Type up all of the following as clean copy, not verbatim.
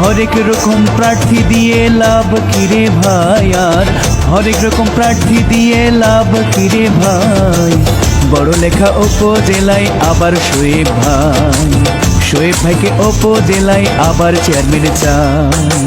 হরেক রকম প্রার্থী দিয়ে লাভ কিরে ভাই, আর হরেক রকম প্রার্থী দিয়ে লাভ কিরে ভাই। বড় লেখা উপজেলায় আবার শোয়েব ভাই, শোয়েব ভাইকে উপজেলায় আবার চেয়ারম্যান চাই।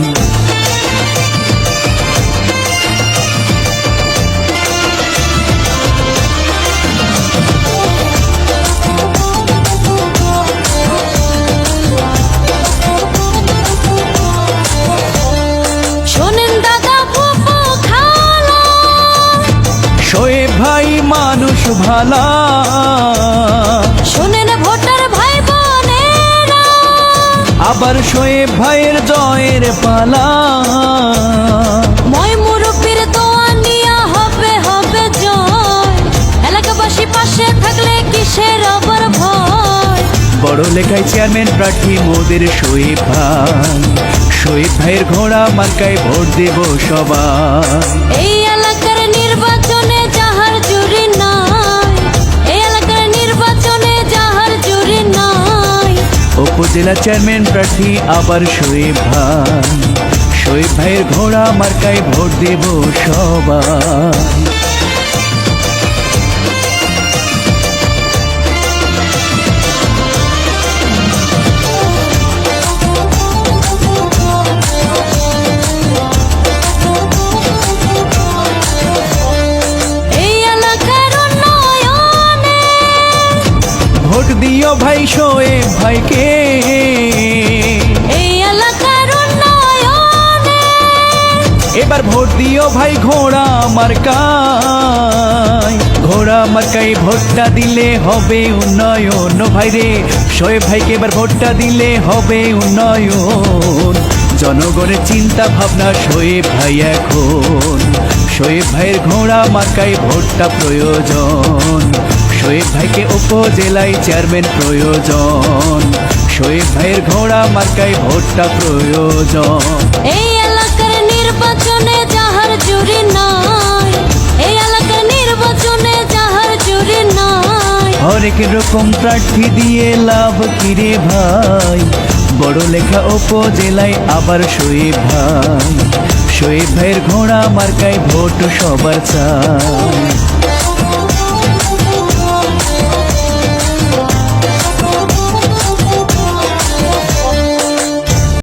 শোয়েব ভাই মানুষ ভালা, শোনেন ভোটার ভাই বোনেরা, আবার শোয়েব ভাইয়ের জয়ের পালা। মই মুরব্বির দোয়া নিয়া হবে হবে জয়, এলাকাবাসী পাশে থাকলে কিসের আবার ভয়। বড় লেখায় চেয়ারম্যান প্রার্থী মোদের শোয়েব ভাই, শোয়েব ভাইয়ের ঘোড়া মার্কায় ভোট দেব সবাই। এই এলাকার নির্বাচনে যাহার জুরি নাই, এই এলাকার নির্বাচনে যাহার জুরি নাই। উপজেলা চেয়ারম্যান প্রার্থী আবার শোয়েব ভাই, শোয়েব ভাইয়ের ঘোড়া মার্কায় ভোট দেব সবাই। ভোট দিও ভাই শোয়েব ভাইকে, এই এলাকার উন্নয়নে এবার ভোট দিও ভাই ঘোড়া মার্কায়। ঘোড়া মার্কায় ভোটটা দিলে হবে উন্নয়ন ভাই রে, শোয়েব ভাইকে এবার ভোটটা দিলে হবে উন্নয়ন। জনগণের চিন্তা ভাবনা শোয়েব ভাই এখন, শোয়েব ভাইয়ের ঘোড়া মার্কায় ভোটটা প্রয়োজন। শোয়েব ভাইকে উপজেলায় চেয়ারম্যান প্রয়োজন, শোয়েব ভাইয়ের ঘোড়া মার্কায় ভোটটা প্রয়োজন। এই এলাকার নির্বাচনে যাহার জুরি নাই, এই এলাকার নির্বাচনে যাহার জুরি নাই। হরেক রকম প্রার্থী দিয়ে লাভ কিরে ভাই, বড় লেখা উপজেলায় আবার শোয়েব ভাই, শোয়েব ভাইয়ের ঘোড়া মার্কায় ভোট সবার চাই।